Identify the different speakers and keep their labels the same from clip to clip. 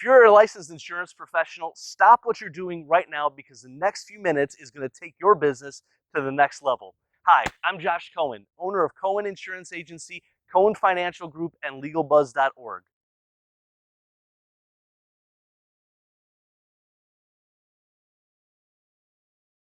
Speaker 1: If you're a licensed insurance professional, stop what you're doing right now because the next few minutes is going to take your business to the next level. Hi, I'm Josh Cohen, owner of Cohen Insurance Agency, Cohen Financial Group, and LegalBuzz.org.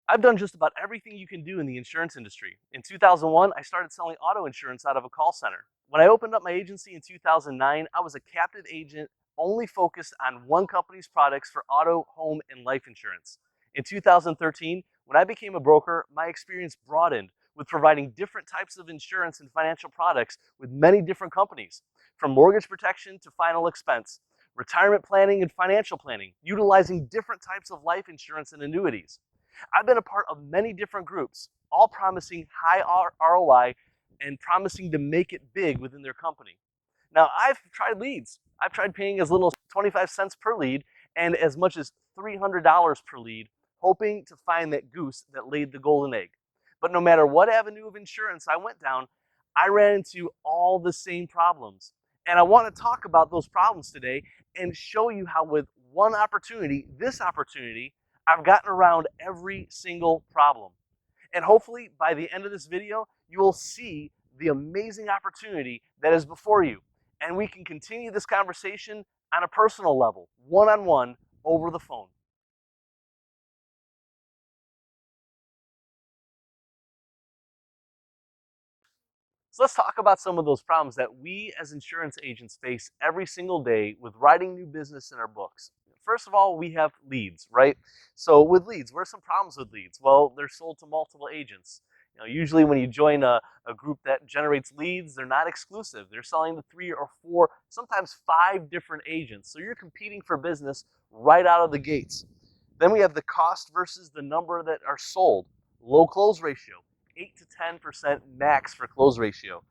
Speaker 1: I've done just about everything you can do in the insurance industry. In 2001, I started selling auto insurance out of a call center. When I opened up my agency in 2009, I was a captive agent only focused on one company's products for auto, home, and life insurance. In 2013, when I became a broker, my experience broadened with providing different types of insurance and financial products with many different companies, from mortgage protection to final expense, retirement planning and financial planning, utilizing different types of life insurance and annuities. I've been a part of many different groups, all promising high ROI and promising to make it big within their company. Now, I've tried leads. I've tried paying as little as 25 cents per lead and as much as $300 per lead, hoping to find that goose that laid the golden egg. But no matter what avenue of insurance I went down, I ran into all the same problems. And I want to talk about those problems today and show you how with one opportunity, this opportunity, I've gotten around every single problem. And hopefully by the end of this video, you will see the amazing opportunity that is before you. And we can continue this conversation on a personal level, one-on-one, over the phone. So let's talk about some of those problems that we as insurance agents face every single day with writing new business in our books. First of all, we have leads, right? So with leads, what are some problems with leads? Well, they're sold to multiple agents. Usually when you join a group that generates leads, they're not exclusive. They're selling to 3 or 4, sometimes 5 different agents. So you're competing for business right out of the gates. Then we have the cost versus the number that are sold. Low close ratio, 8 to 10% max for close ratio.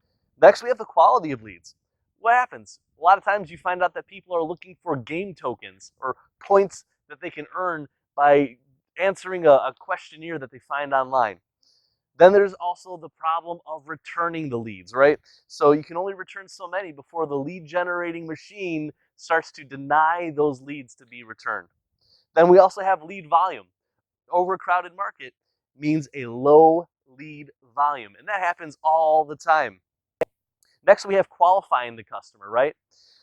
Speaker 1: Next, we have the quality of leads. What happens? A lot of times you find out that people are looking for game tokens or points that they can earn by answering a questionnaire that they find online. Then there's also the problem of returning the leads, right? So you can only return so many before the lead generating machine starts to deny those leads to be returned. Then we also have lead volume. Overcrowded market means a low lead volume, and that happens all the time. Next, we have qualifying the customer, right?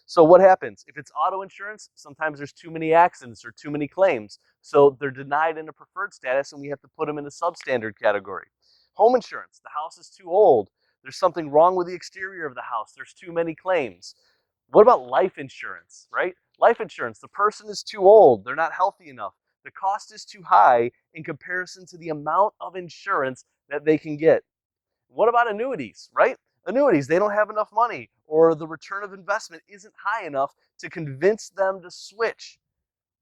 Speaker 1: So what happens? If it's auto insurance, sometimes there's too many accidents or too many claims. So they're denied in a preferred status and we have to put them in a substandard category. Home insurance, the house is too old. There's something wrong with the exterior of the house. There's too many claims. What about life insurance, right? Life insurance, the person is too old. They're not healthy enough. The cost is too high in comparison to the amount of insurance that they can get. What about annuities, right? Annuities, they don't have enough money or the return of investment isn't high enough to convince them to switch.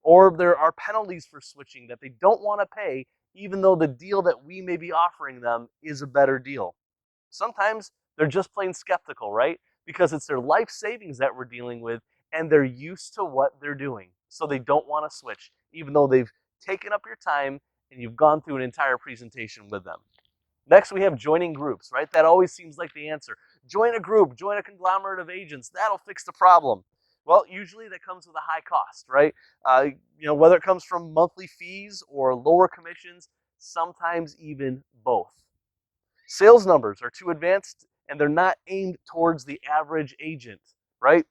Speaker 1: Or there are penalties for switching that they don't want to pay even though the deal that we may be offering them is a better deal. Sometimes they're just plain skeptical, right? Because it's their life savings that we're dealing with and they're used to what they're doing. So they don't want to switch, even though they've taken up your time and you've gone through an entire presentation with them. Next, we have joining groups, right? That always seems like the answer. Join a group, join a conglomerate of agents. That'll fix the problem. Well, usually that comes with a high cost, right? Whether it comes from monthly fees or lower commissions, sometimes even both. Sales numbers are too advanced and they're not aimed towards the average agent, right?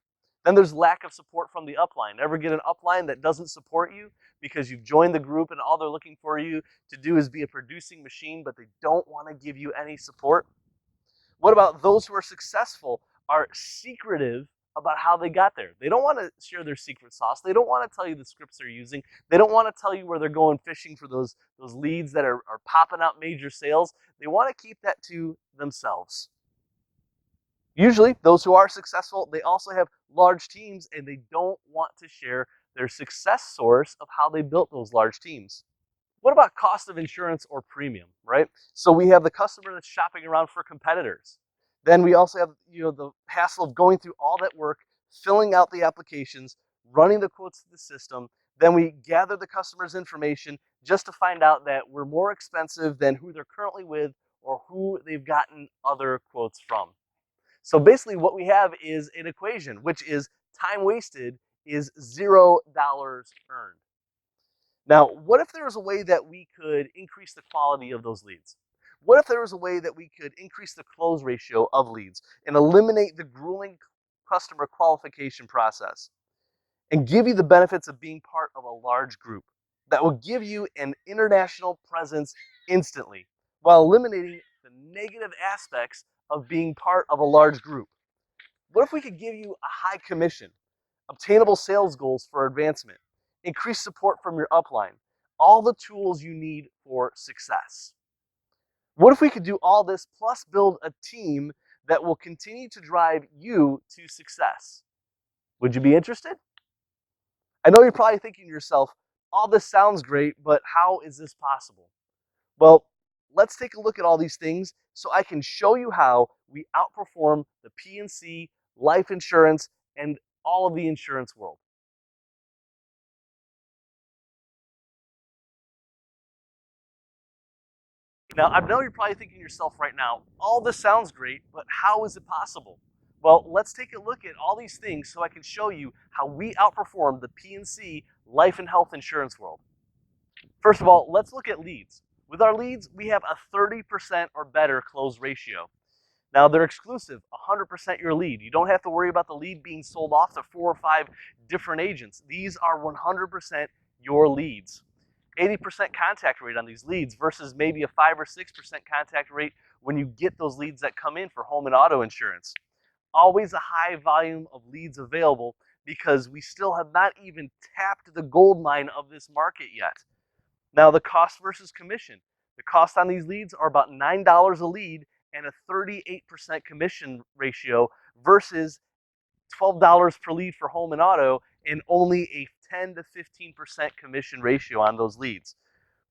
Speaker 1: Then there's lack of support from the upline. Ever get an upline that doesn't support you because you've joined the group and all they're looking for you to do is be a producing machine, but they don't want to give you any support? What about those who are successful are secretive about how they got there? They don't want to share their secret sauce. They don't want to tell you the scripts they're using. They don't want to tell you where they're going fishing for those leads that are popping out major sales. They want to keep that to themselves. Usually, those who are successful, they also have large teams and they don't want to share their success source of how they built those large teams. What about cost of insurance or premium, right? So we have the customer that's shopping around for competitors. Then we also have the hassle of going through all that work, filling out the applications, running the quotes to the system. Then we gather the customer's information just to find out that we're more expensive than who they're currently with or who they've gotten other quotes from. So basically what we have is an equation, which is time wasted is $0 earned. Now, what if there was a way that we could increase the quality of those leads? What if there was a way that we could increase the close ratio of leads and eliminate the grueling customer qualification process and give you the benefits of being part of a large group that will give you an international presence instantly while eliminating the negative aspects of being part of a large group? What if we could give you a high commission, obtainable sales goals for advancement, increased support from your upline, all the tools you need for success? What if we could do all this plus build a team that will continue to drive you to success? Would you be interested? I know you're probably thinking to yourself, all this sounds great, but how is this possible? Well, let's take a look at all these things so I can show you how we outperform the P&C, life insurance, and all of the insurance world. Now, I know you're probably thinking to yourself right now, all this sounds great, but how is it possible? Well, let's take a look at all these things so I can show you how we outperform the P&C, life and health insurance world. First of all, let's look at leads. With our leads, we have a 30% or better close ratio. Now, they're exclusive, 100% your lead. You don't have to worry about the lead being sold off to 4 or 5 different agents. These are 100% your leads. 80% contact rate on these leads versus maybe a 5 or 6% contact rate when you get those leads that come in for home and auto insurance. Always a high volume of leads available because we still have not even tapped the gold mine of this market yet. Now, the cost versus commission. The cost on these leads are about $9 a lead and a 38% commission ratio versus $12 per lead for home and auto and only a 10 to 15% commission ratio on those leads.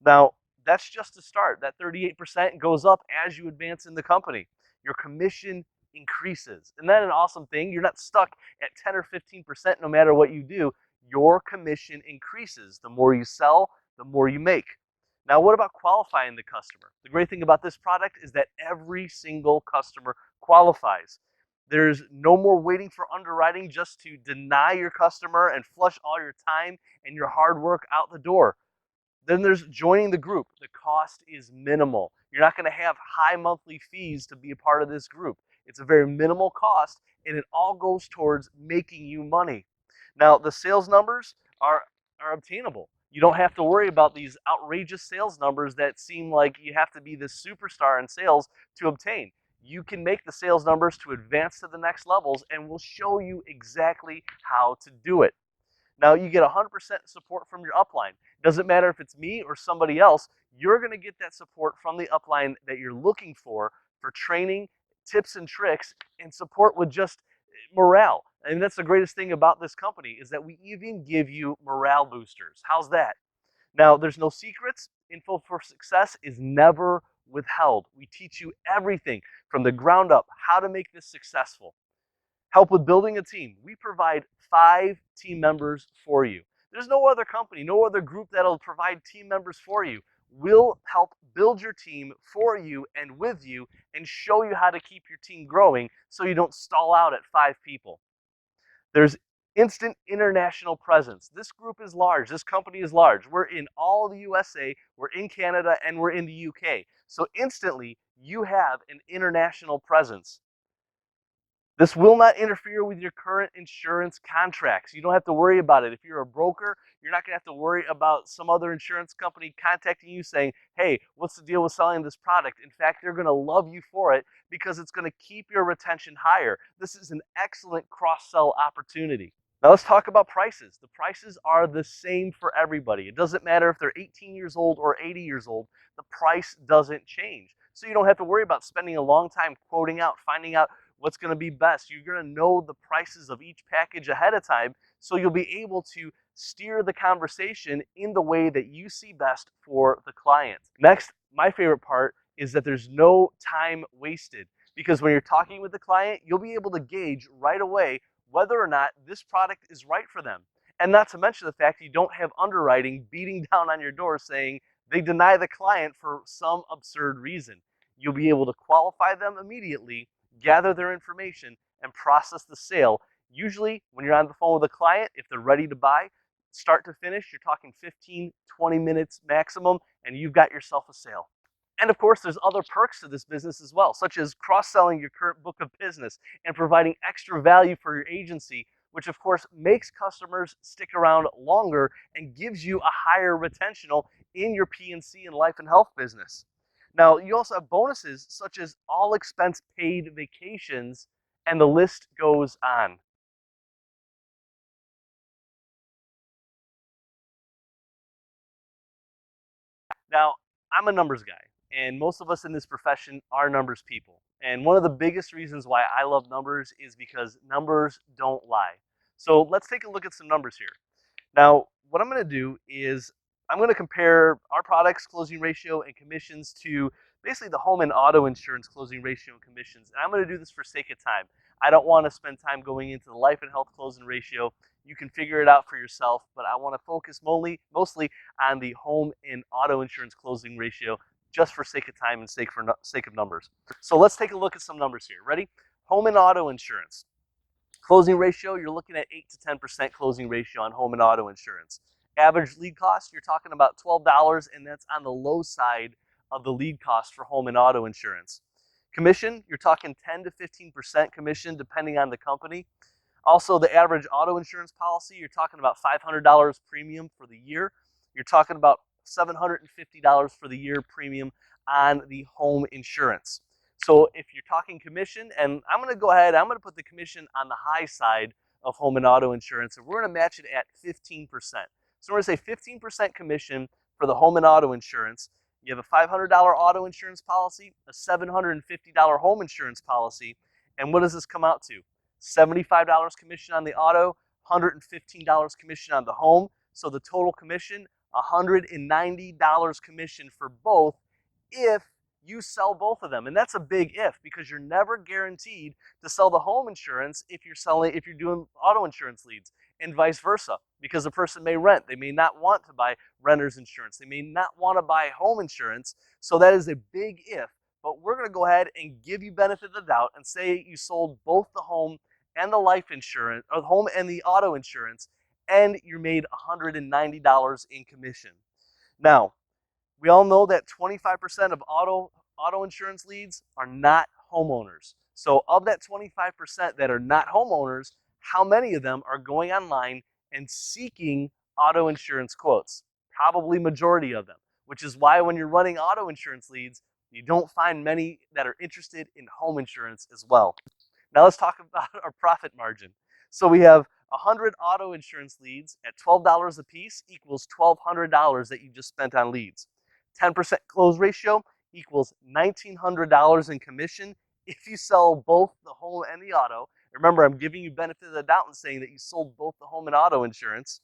Speaker 1: Now, that's just to start. That 38% goes up as you advance in the company. Your commission increases. Isn't that an awesome thing? You're not stuck at 10 or 15% no matter what you do. Your commission increases. The more you sell, the more you make. Now, what about qualifying the customer? The great thing about this product is that every single customer qualifies. There's no more waiting for underwriting just to deny your customer and flush all your time and your hard work out the door. Then there's joining the group. The cost is minimal. You're not going to have high monthly fees to be a part of this group. It's a very minimal cost, and it all goes towards making you money. Now, the sales numbers are obtainable. You don't have to worry about these outrageous sales numbers that seem like you have to be this superstar in sales to obtain. You can make the sales numbers to advance to the next levels, and we'll show you exactly how to do it. Now, you get 100% support from your upline. Doesn't matter if it's me or somebody else, you're going to get that support from the upline that you're looking for training, tips and tricks, and support with just morale. And that's the greatest thing about this company is that we even give you morale boosters. How's that? Now, there's no secrets. Info for success is never withheld. We teach you everything from the ground up, how to make this successful. Help with building a team. We provide 5 team members for you. There's no other company, no other group that'll provide team members for you. We'll help build your team for you and with you and show you how to keep your team growing so you don't stall out at 5 people. There's instant international presence. This group is large. This company is large. We're in all of the USA, we're in Canada, and we're in the UK. So instantly, you have an international presence. This will not interfere with your current insurance contracts. You don't have to worry about it. If you're a broker, you're not going to have to worry about some other insurance company contacting you saying, hey, what's the deal with selling this product? In fact, they're going to love you for it because it's going to keep your retention higher. This is an excellent cross-sell opportunity. Now let's talk about prices. The prices are the same for everybody. It doesn't matter if they're 18 years old or 80 years old. The price doesn't change. So you don't have to worry about spending a long time quoting out, finding out what's going to be best. You're going to know the prices of each package ahead of time, so you'll be able to steer the conversation in the way that you see best for the client. Next, my favorite part is that there's no time wasted, because when you're talking with the client, you'll be able to gauge right away whether or not this product is right for them. And not to mention the fact you don't have underwriting beating down on your door saying they deny the client for some absurd reason. You'll be able to qualify them immediately, gather their information, and process the sale, Usually, when you're on the phone with a client, if they're ready to buy, start to finish, you're talking 15, 20 minutes maximum, and you've got yourself a sale. And of course, there's other perks to this business as well, such as cross-selling your current book of business and providing extra value for your agency, which of course makes customers stick around longer and gives you a higher retentional in your P&C and life and health business. Now, you also have bonuses such as all expense paid vacations, and the list goes on. Now, I'm a numbers guy, and most of us in this profession are numbers people. And one of the biggest reasons why I love numbers is because numbers don't lie. So let's take a look at some numbers here. Now, what I'm going to do is I'm going to compare our product's closing ratio and commissions to basically the home and auto insurance closing ratio and commissions. And I'm going to do this for sake of time. I don't want to spend time going into the life and health closing ratio. You can figure it out for yourself, but I want to focus mostly on the home and auto insurance closing ratio just for sake of time and sake of numbers. So let's take a look at some numbers here. Ready? Home and auto insurance. Closing ratio, you're looking at 8 to 10% closing ratio on home and auto insurance. Average lead cost, you're talking about $12, and that's on the low side of the lead cost for home and auto insurance. Commission, you're talking 10 to 15% commission depending on the company. Also, the average auto insurance policy, you're talking about $500 premium for the year. You're talking about $750 for the year premium on the home insurance. So if you're talking commission, and I'm going to go ahead, I'm going to put the commission on the high side of home and auto insurance, and we're going to match it at 15%. So we're going to say 15% commission for the home and auto insurance. You have a $500 auto insurance policy, a $750 home insurance policy, and what does this come out to? $75 commission on the auto, $115 commission on the home. So the total commission, $190 commission for both if you sell both of them. And that's a big if, because you're never guaranteed to sell the home insurance if you're doing auto insurance leads, and vice versa, because the person may rent. They may not want to buy renter's insurance. They may not want to buy home insurance. So that is a big if. But we're going to go ahead and give you benefit of the doubt and say you sold both the home and the life insurance, or the home and the auto insurance, and you made $190 in commission. Now, we all know that 25% of auto insurance leads are not homeowners. So of that 25% that are not homeowners, how many of them are going online and seeking auto insurance quotes? Probably majority of them, which is why when you're running auto insurance leads, you don't find many that are interested in home insurance as well. Now let's talk about our profit margin. So we have 100 auto insurance leads at $12 a piece equals $1,200 that you just spent on leads. 10% close ratio equals $1,900 in commission if you sell both the home and the auto. Remember, I'm giving you benefit of the doubt and saying that you sold both the home and auto insurance.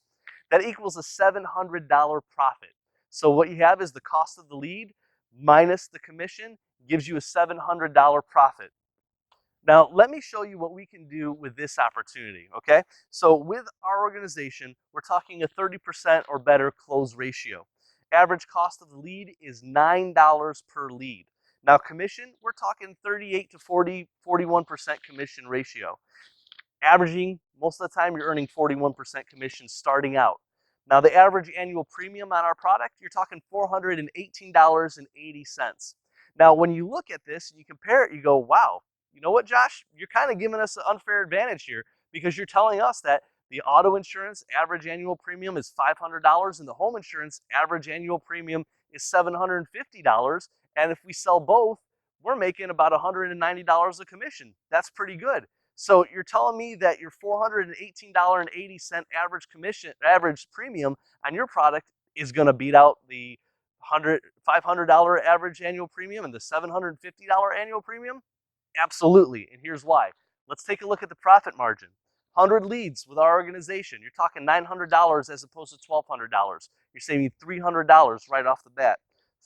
Speaker 1: That equals a $700 profit. So what you have is the cost of the lead minus the commission gives you a $700 profit. Now, let me show you what we can do with this opportunity, okay? So with our organization, we're talking a 30% or better close ratio. Average cost of the lead is $9 per lead. Now, commission, we're talking 38 to 41% commission ratio. Averaging, most of the time, you're earning 41% commission starting out. Now, the average annual premium on our product, you're talking $418.80. Now, when you look at this and you compare it, you go, wow, you know what, Josh? You're kind of giving us an unfair advantage here because you're telling us that the auto insurance average annual premium is $500 and the home insurance average annual premium is $750. And if we sell both, we're making about $190 a commission. That's pretty good. So you're telling me that your $418.80 average premium on your product is going to beat out the $500 average annual premium and the $750 annual premium? Absolutely, and here's why. Let's take a look at the profit margin. 100 leads with our organization. You're talking $900 as opposed to $1,200. You're saving $300 right off the bat.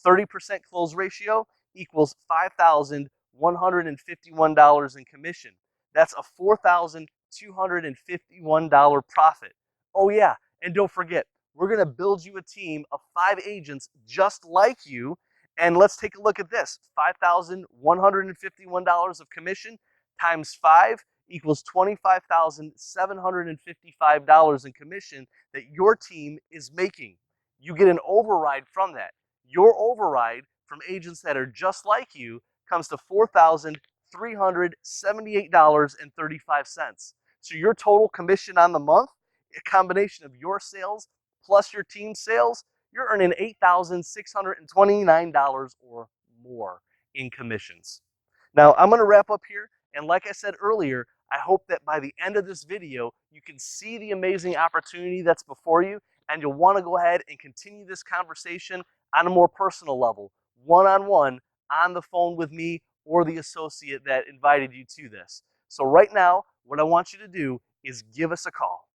Speaker 1: 30% close ratio equals $5,151 in commission. That's a $4,251 profit. Oh yeah, and don't forget, we're going to build you a team of 5 agents just like you. And let's take a look at this. $5,151 of commission times 5 equals $25,755 in commission that your team is making. You get an override from that. Your override from agents that are just like you comes to $4,378.35. So your total commission on the month, a combination of your sales plus your team's sales, you're earning $8,629 or more in commissions. Now, I'm going to wrap up here. And like I said earlier, I hope that by the end of this video, you can see the amazing opportunity that's before you, and you'll want to go ahead and continue this conversation on a more personal level, one-on-one, on the phone with me or the associate that invited you to this. So right now, what I want you to do is give us a call.